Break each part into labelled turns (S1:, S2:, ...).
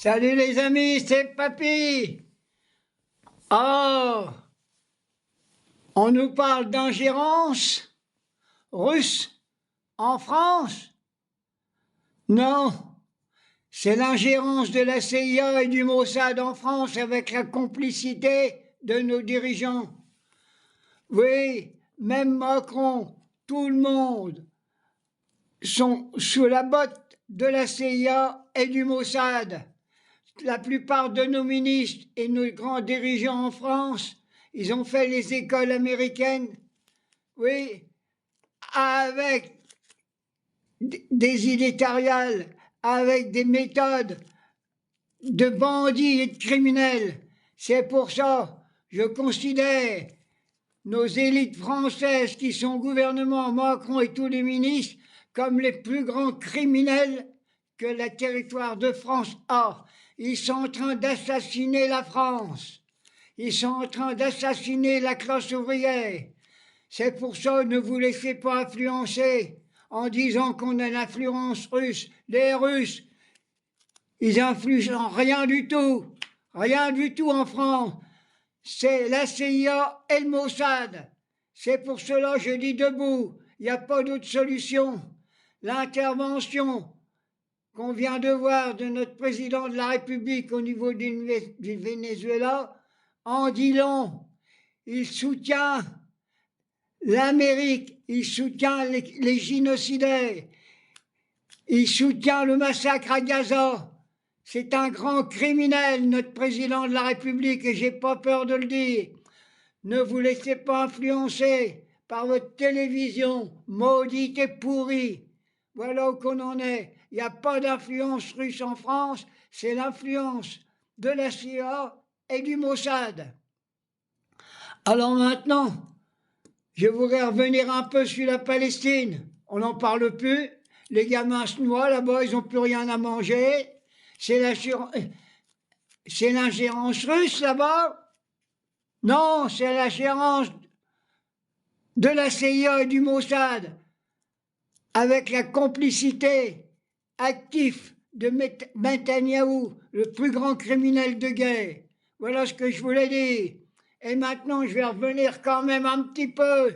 S1: Salut les amis, c'est Papy. Oh, on nous parle d'ingérence russe en France? Non, c'est l'ingérence de la CIA et du Mossad en France avec la complicité de nos dirigeants. Oui, même Macron, tout le monde sont sous la botte de la CIA et du Mossad. La plupart de nos ministres et nos grands dirigeants en France, ils ont fait les écoles américaines, oui, avec des idétariales, avec des méthodes de bandits et de criminels. C'est pour ça que je considère nos élites françaises qui sont au gouvernement, Macron et tous les ministres, comme les plus grands criminels que le territoire de France a. Ils sont en train d'assassiner la France. Ils sont en train d'assassiner la classe ouvrière. C'est pour ça que ne vous laissez pas influencer en disant qu'on a l'influence russe. Les Russes, ils influencent rien du tout en France. C'est la CIA et le Mossad. C'est pour cela que je dis debout. Il n'y a pas d'autre solution. L'intervention qu'on vient de voir de notre président de la République au niveau du Venezuela en dit long. Il soutient l'Amérique, il soutient les génocidaires, il soutient le massacre à Gaza. C'est un grand criminel, notre président de la République, et j'ai pas peur de le dire. Ne vous laissez pas influencer par votre télévision maudite et pourrie. Voilà où qu'on en est. Il n'y a pas d'influence russe en France, c'est l'influence de la CIA et du Mossad. Alors maintenant, je voudrais revenir un peu sur la Palestine. On n'en parle plus. Les gamins se noient là-bas, ils n'ont plus rien à manger. C'est l'ingérence russe là-bas? Non, c'est l'ingérence de la CIA et du Mossad, avec la complicité active de Netanyahou, le plus grand criminel de guerre. Voilà ce que je voulais dire. Et maintenant, je vais revenir quand même un petit peu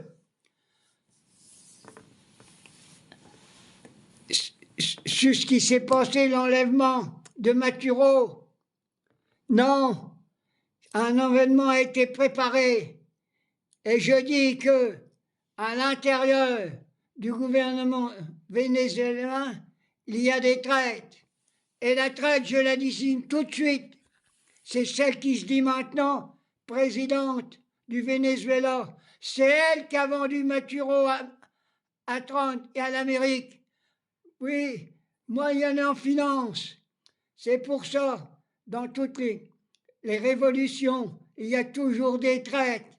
S1: sur ce qui s'est passé, l'enlèvement de Maturo. Non, un événement a été préparé. Et je dis que, à l'intérieur du gouvernement vénézuélien, il y a des traites. Et la traite, je la désigne tout de suite. C'est celle qui se dit maintenant présidente du Venezuela. C'est elle qui a vendu Maduro à Trump et à l'Amérique. Oui, moyennant finance. C'est pour ça, dans toutes les révolutions, il y a toujours des traites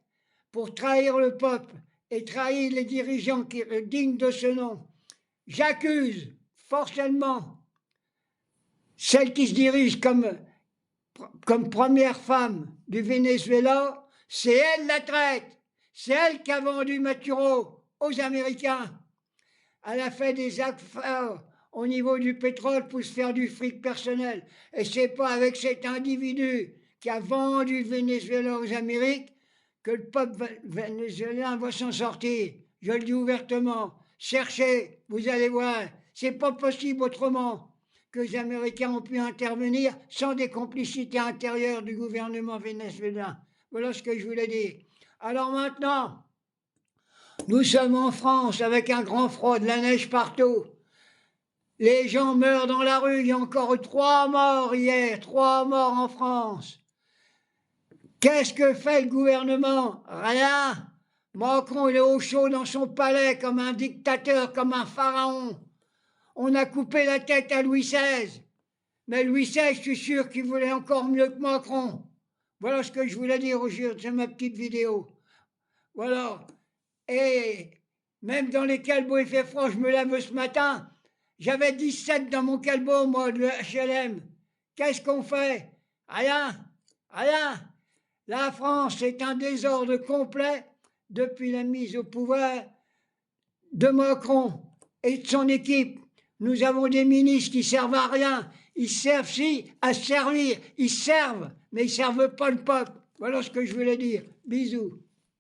S1: pour trahir le peuple et trahir les dirigeants dignes de ce nom. J'accuse forcément celle qui se dirige comme première femme du Venezuela, c'est elle la traite. C'est elle qui a vendu Maduro aux Américains. Elle a fait des affaires au niveau du pétrole pour se faire du fric personnel. Et c'est pas avec cet individu qui a vendu le Venezuela aux Amériques que le peuple vénézuélien va s'en sortir. Je le dis ouvertement. Cherchez, vous allez voir. C'est pas possible autrement que les Américains ont pu intervenir sans des complicités intérieures du gouvernement vénézuélien. Voilà ce que je voulais dire. Alors maintenant, nous sommes en France avec un grand froid, de la neige partout. Les gens meurent dans la rue. Il y a encore eu 3 morts hier, 3 morts en France. Qu'est-ce que fait le gouvernement? Rien. Macron, il est au chaud dans son palais comme un dictateur, comme un pharaon. On a coupé la tête à Louis XVI. Mais Louis XVI, je suis sûr qu'il voulait encore mieux que Macron. Voilà ce que je voulais dire aujourd'hui, c'est ma petite vidéo. Voilà. Et même dans les calbots, il fait froid, je me lève ce matin. J'avais 17 dans mon calbot, moi, de HLM. Qu'est-ce qu'on fait? Rien. Rien. La France est un désordre complet depuis la mise au pouvoir de Macron et de son équipe. Nous avons des ministres qui servent à rien, Ils servent si à servir. Ils servent, mais ils servent pas le peuple. Voilà ce que je voulais dire. Bisous.